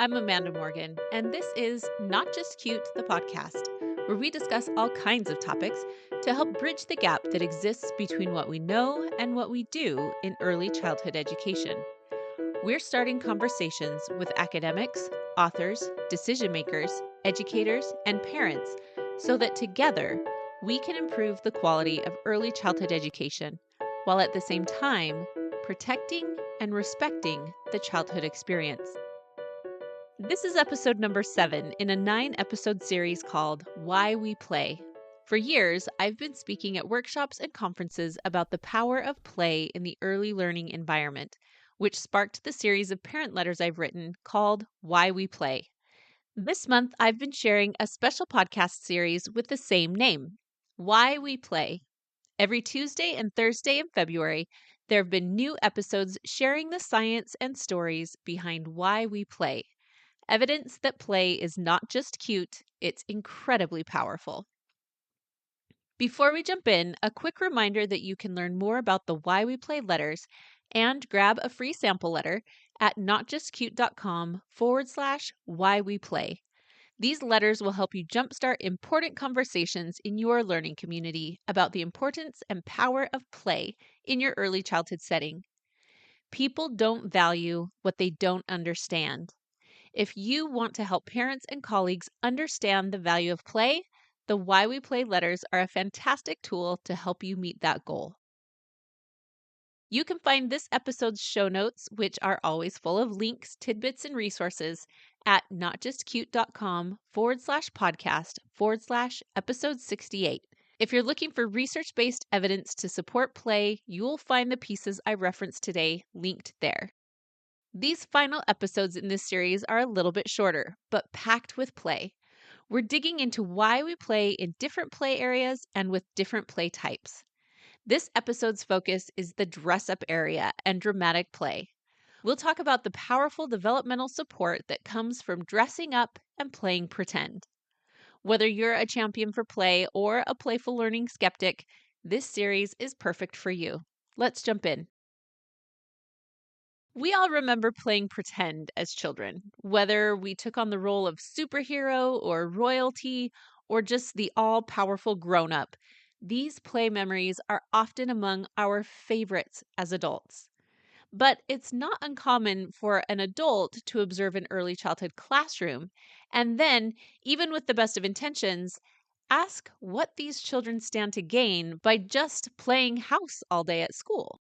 I'm Amanda Morgan, and this is Not Just Cute, the podcast, where we discuss all kinds of topics to help bridge the gap that exists between what we know and what we do in early childhood education. We're starting conversations with academics, authors, decision makers, educators, and parents so that together we can improve the quality of early childhood education while at the same time protecting and respecting the childhood experience. This is episode number 7 in a 9-episode series called Why We Play. For years, I've been speaking at workshops and conferences about the power of play in the early learning environment, which sparked the series of parent letters I've written called Why We Play. This month, I've been sharing a special podcast series with the same name, Why We Play. Every Tuesday and Thursday in February, there have been new episodes sharing the science and stories behind why we play. Evidence that play is not just cute, it's incredibly powerful. Before we jump in, a quick reminder that you can learn more about the Why We Play letters and grab a free sample letter at notjustcute.com/why we play. These letters will help you jumpstart important conversations in your learning community about the importance and power of play in your early childhood setting. People don't value what they don't understand. If you want to help parents and colleagues understand the value of play, the Why We Play letters are a fantastic tool to help you meet that goal. You can find this episode's show notes, which are always full of links, tidbits, and resources at notjustcute.com/podcast/episode 68. If you're looking for research-based evidence to support play, you'll find the pieces I referenced today linked there. These final episodes in this series are a little bit shorter, but packed with play. We're digging into why we play in different play areas and with different play types. This episode's focus is the dress-up area and dramatic play. We'll talk about the powerful developmental support that comes from dressing up and playing pretend. Whether you're a champion for play or a playful learning skeptic, this series is perfect for you. Let's jump in. We all remember playing pretend as children, whether we took on the role of superhero or royalty or just the all-powerful grown-up. These play memories are often among our favorites as adults. But it's not uncommon for an adult to observe an early childhood classroom and then, even with the best of intentions, ask what these children stand to gain by just playing house all day at school.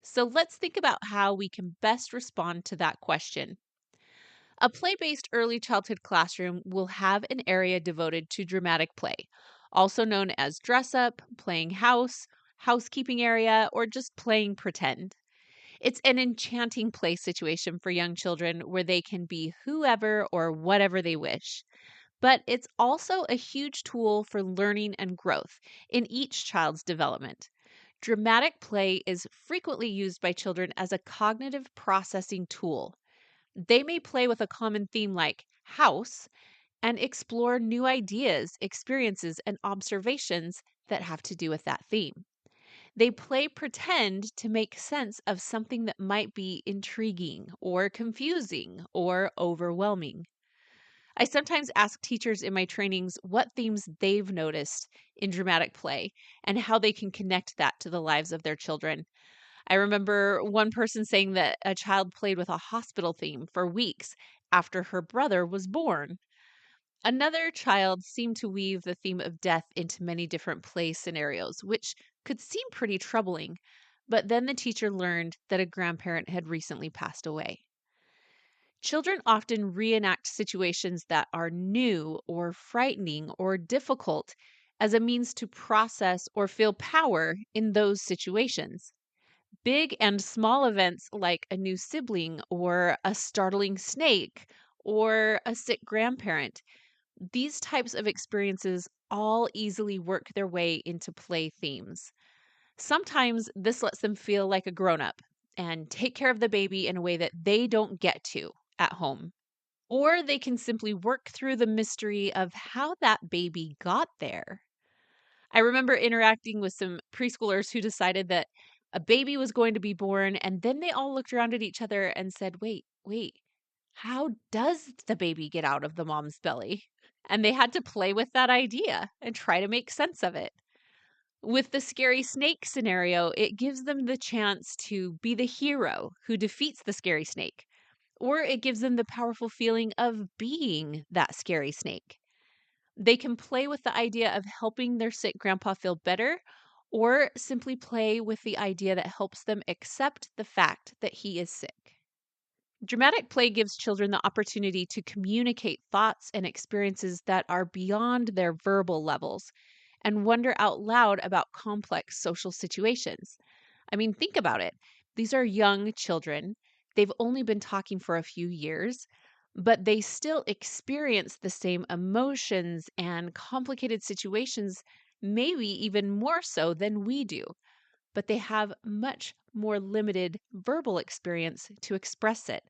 So let's think about how we can best respond to that question. A play-based early childhood classroom will have an area devoted to dramatic play, also known as dress up, playing house, housekeeping area, or just playing pretend. It's an enchanting play situation for young children where they can be whoever or whatever they wish. But it's also a huge tool for learning and growth in each child's development. Dramatic play is frequently used by children as a cognitive processing tool. They may play with a common theme like house and explore new ideas, experiences, and observations that have to do with that theme. They play pretend to make sense of something that might be intriguing or confusing or overwhelming. I sometimes ask teachers in my trainings what themes they've noticed in dramatic play and how they can connect that to the lives of their children. I remember one person saying that a child played with a hospital theme for weeks after her brother was born. Another child seemed to weave the theme of death into many different play scenarios, which could seem pretty troubling. But then the teacher learned that a grandparent had recently passed away. Children often reenact situations that are new or frightening or difficult as a means to process or feel power in those situations. Big and small events like a new sibling or a startling snake or a sick grandparent, these types of experiences all easily work their way into play themes. Sometimes this lets them feel like a grown up and take care of the baby in a way that they don't get to at home. Or they can simply work through the mystery of how that baby got there. I remember interacting with some preschoolers who decided that a baby was going to be born, and then they all looked around at each other and said, wait, How does the baby get out of the mom's belly? And they had to play with that idea and try to make sense of it. With the scary snake scenario, it gives them the chance to be the hero who defeats the scary snake, or it gives them the powerful feeling of being that scary snake. They can play with the idea of helping their sick grandpa feel better, or simply play with the idea that helps them accept the fact that he is sick. Dramatic play gives children the opportunity to communicate thoughts and experiences that are beyond their verbal levels and wonder out loud about complex social situations. I mean, think about it. These are young children. They've only been talking for a few years, but they still experience the same emotions and complicated situations, maybe even more so than we do. But they have much more limited verbal experience to express it.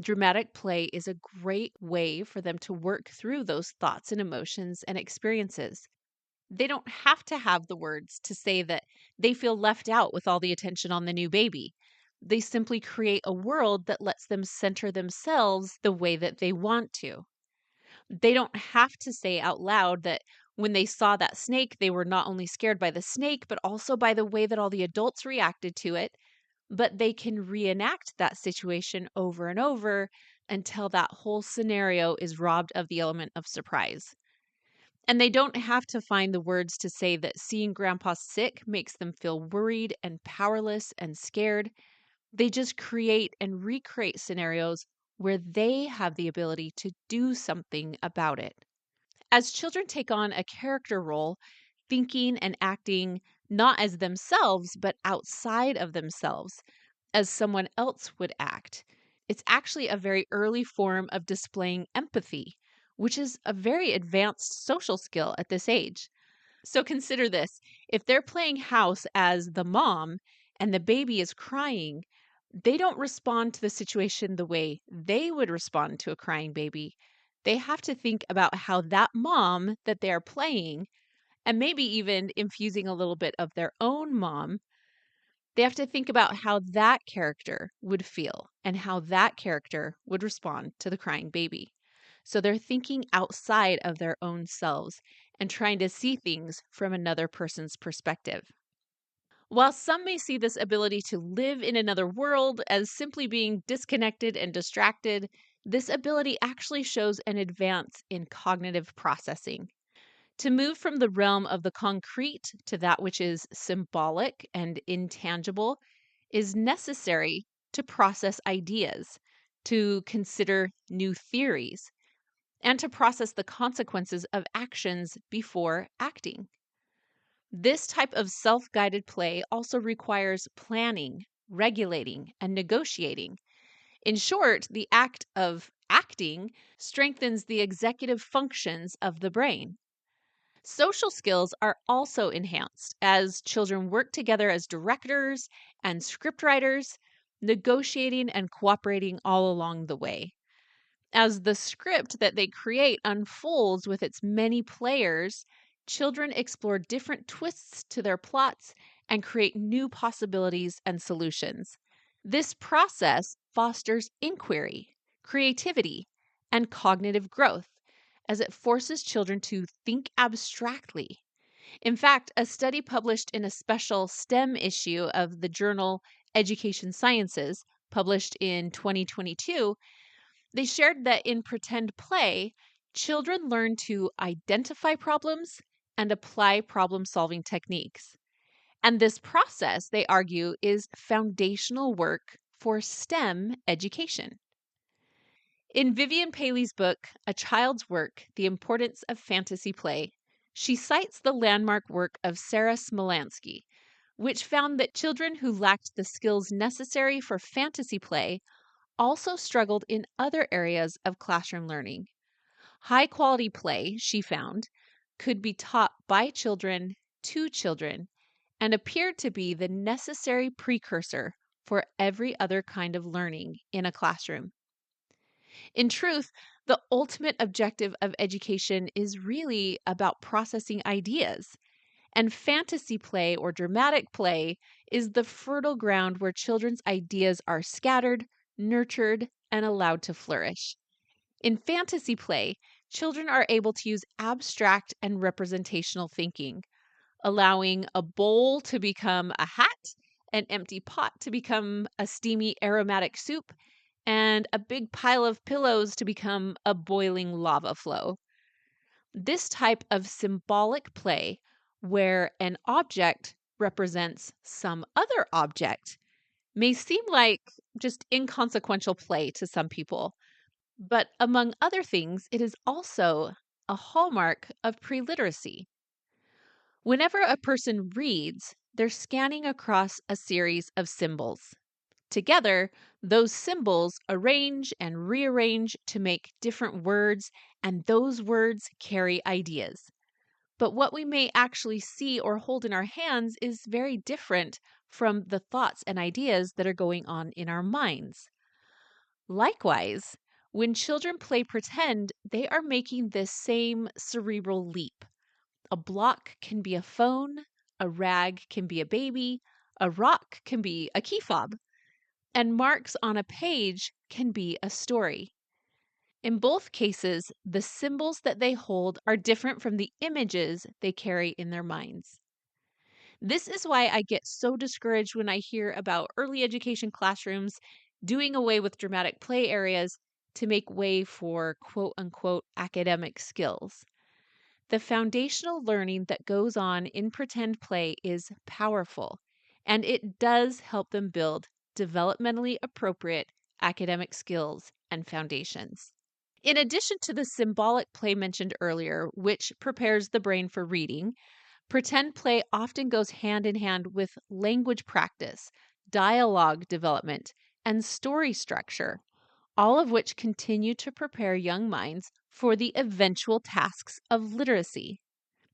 Dramatic play is a great way for them to work through those thoughts and emotions and experiences. They don't have to have the words to say that they feel left out with all the attention on the new baby. They simply create a world that lets them center themselves the way that they want to. They don't have to say out loud that when they saw that snake, they were not only scared by the snake, but also by the way that all the adults reacted to it. But they can reenact that situation over and over until that whole scenario is robbed of the element of surprise. And they don't have to find the words to say that seeing grandpa sick makes them feel worried and powerless and scared. They just create and recreate scenarios where they have the ability to do something about it. As children take on a character role, thinking and acting not as themselves, but outside of themselves, as someone else would act, it's actually a very early form of displaying empathy, which is a very advanced social skill at this age. So consider this: if they're playing house as the mom and the baby is crying, they don't respond to the situation the way they would respond to a crying baby. They have to think about how that mom that they're playing, and maybe even infusing a little bit of their own mom, they have to think about how that character would feel and how that character would respond to the crying baby. So they're thinking outside of their own selves and trying to see things from another person's perspective. While some may see this ability to live in another world as simply being disconnected and distracted, this ability actually shows an advance in cognitive processing. To move from the realm of the concrete to that which is symbolic and intangible is necessary to process ideas, to consider new theories, and to process the consequences of actions before acting. This type of self guided play also requires planning, regulating, and negotiating. In short, the act of acting strengthens the executive functions of the brain. Social skills are also enhanced as children work together as directors and scriptwriters, negotiating and cooperating all along the way. As the script that they create unfolds with its many players, children explore different twists to their plots and create new possibilities and solutions. This process fosters inquiry, creativity, and cognitive growth as it forces children to think abstractly. In fact, a study published in a special STEM issue of the journal Education Sciences, published in 2022, they shared that in pretend play, children learn to identify problems and apply problem solving techniques. And this process, they argue, is foundational work for STEM education. In Vivian Paley's book, A Child's Work: The Importance of Fantasy Play, she cites the landmark work of Sarah Smolansky, which found that children who lacked the skills necessary for fantasy play also struggled in other areas of classroom learning. High quality play, she found, could be taught by children to children and appeared to be the necessary precursor for every other kind of learning in a classroom. In truth, the ultimate objective of education is really about processing ideas. And fantasy play or dramatic play is the fertile ground where children's ideas are scattered, nurtured, and allowed to flourish. In fantasy play, children are able to use abstract and representational thinking, allowing a bowl to become a hat, an empty pot to become a steamy aromatic soup, and a big pile of pillows to become a boiling lava flow. This type of symbolic play, where an object represents some other object, may seem like just inconsequential play to some people, but among other things, it is also a hallmark of pre-literacy. Whenever a person reads, they're scanning across a series of symbols. Together, those symbols arrange and rearrange to make different words, and those words carry ideas. But what we may actually see or hold in our hands is very different from the thoughts and ideas that are going on in our minds. Likewise, when children play pretend, they are making this same cerebral leap. A block can be a phone, a rag can be a baby, a rock can be a key fob, and marks on a page can be a story. In both cases, the symbols that they hold are different from the images they carry in their minds. This is why I get so discouraged when I hear about early education classrooms doing away with dramatic play areas to make way for quote unquote academic skills. The foundational learning that goes on in pretend play is powerful, and it does help them build developmentally appropriate academic skills and foundations. In addition to the symbolic play mentioned earlier, which prepares the brain for reading, pretend play often goes hand in hand with language practice, dialogue development, and story structure, all of which continue to prepare young minds for the eventual tasks of literacy.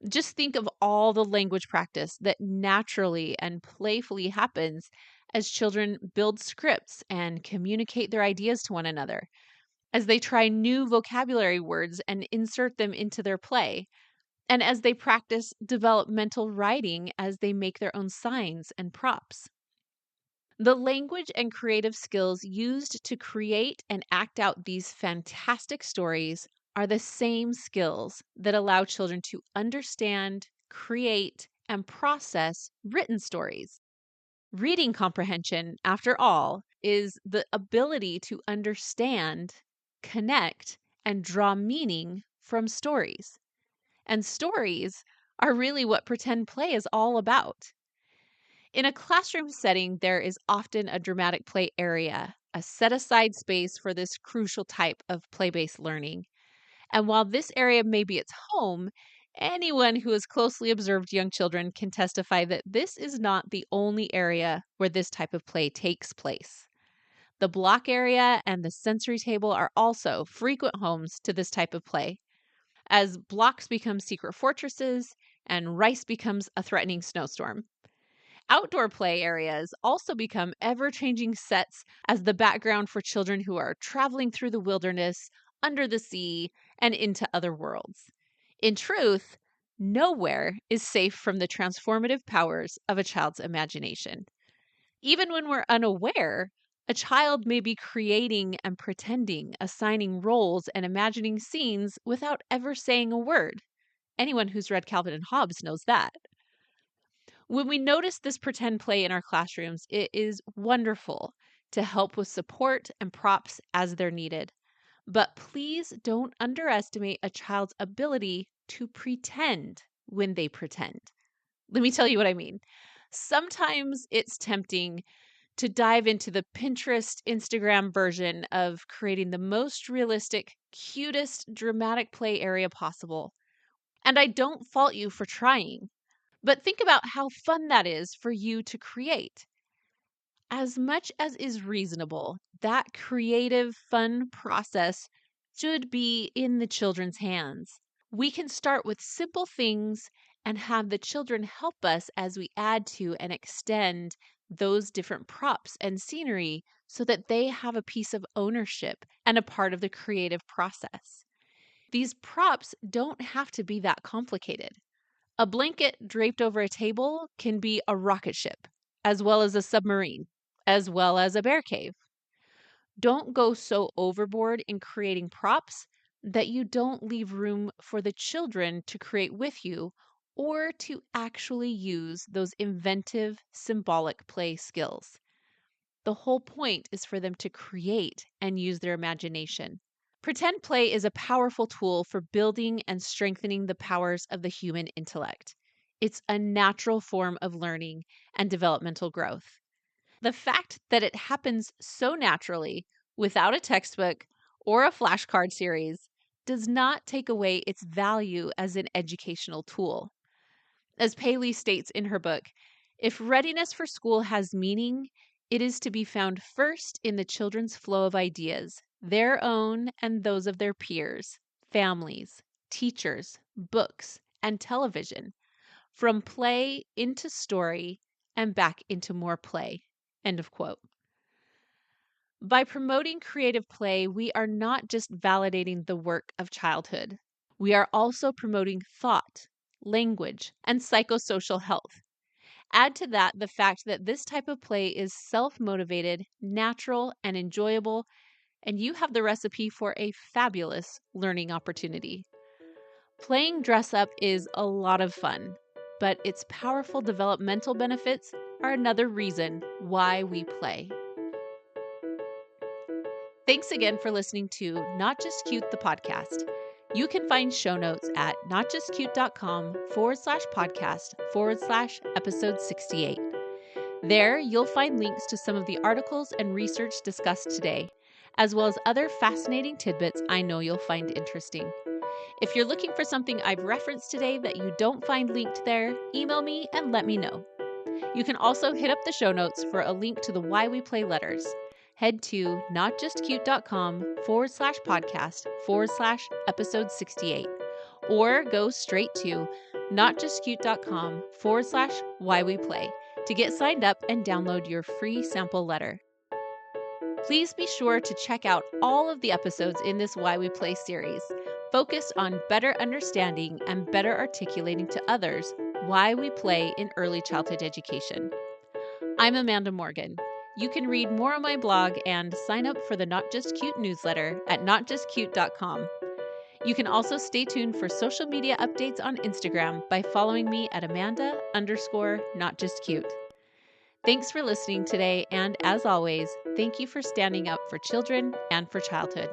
Just think of all the language practice that naturally and playfully happens as children build scripts and communicate their ideas to one another, as they try new vocabulary words and insert them into their play, and as they practice developmental writing as they make their own signs and props. The language and creative skills used to create and act out these fantastic stories are the same skills that allow children to understand, create, and process written stories. Reading comprehension, after all, is the ability to understand, connect, and draw meaning from stories. And stories are really what pretend play is all about. In a classroom setting, there is often a dramatic play area, a set aside space for this crucial type of play based learning. And while this area may be its home, anyone who has closely observed young children can testify that this is not the only area where this type of play takes place. The block area and the sensory table are also frequent homes to this type of play, as blocks become secret fortresses and rice becomes a threatening snowstorm. Outdoor play areas also become ever changing sets as the background for children who are traveling through the wilderness, under the sea, and into other worlds. In truth, nowhere is safe from the transformative powers of a child's imagination. Even when we're unaware, a child may be creating and pretending, assigning roles, and imagining scenes without ever saying a word. Anyone who's read Calvin and Hobbes knows that. When we notice this pretend play in our classrooms, it is wonderful to help with support and props as they're needed. But please don't underestimate a child's ability to pretend when they pretend. Let me tell you what I mean. Sometimes it's tempting to dive into the Pinterest, Instagram version of creating the most realistic, cutest, dramatic play area possible. And I don't fault you for trying. But think about how fun that is for you to create. As much as is reasonable, that creative, fun process should be in the children's hands. We can start with simple things and have the children help us as we add to and extend those different props and scenery so that they have a piece of ownership and a part of the creative process. These props don't have to be that complicated. A blanket draped over a table can be a rocket ship, as well as a submarine, as well as a bear cave. Don't go so overboard in creating props that you don't leave room for the children to create with you or to actually use those inventive, symbolic play skills. The whole point is for them to create and use their imagination. Pretend play is a powerful tool for building and strengthening the powers of the human intellect. It's a natural form of learning and developmental growth. The fact that it happens so naturally without a textbook or a flashcard series does not take away its value as an educational tool. As Paley states in her book, if readiness for school has meaning, it is to be found first in the children's flow of ideas, their own and those of their peers, families, teachers, books, and television, from play into story and back into more play. End of quote. By promoting creative play, we are not just validating the work of childhood. We are also promoting thought, language, and psychosocial health. Add to that the fact that this type of play is self-motivated, natural, and enjoyable, and you have the recipe for a fabulous learning opportunity. Playing dress up is a lot of fun, but its powerful developmental benefits are another reason why we play. Thanks again for listening to Not Just Cute, the podcast. You can find show notes at notjustcute.com/podcast/episode 68. There, you'll find links to some of the articles and research discussed today, as well as other fascinating tidbits I know you'll find interesting. If you're looking for something I've referenced today that you don't find linked there, email me and let me know. You can also hit up the show notes for a link to the Why We Play letters. Head to notjustcute.com/podcast/episode 68, or go straight to notjustcute.com/whyweplay to get signed up and download your free sample letter. Please be sure to check out all of the episodes in this Why We Play series, focused on better understanding and better articulating to others why we play in early childhood education. I'm Amanda Morgan. You can read more on my blog and sign up for the Not Just Cute newsletter at notjustcute.com. You can also stay tuned for social media updates on Instagram by following me at Amanda_NotJustCute. Thanks for listening today, and as always, thank you for standing up for children and for childhood.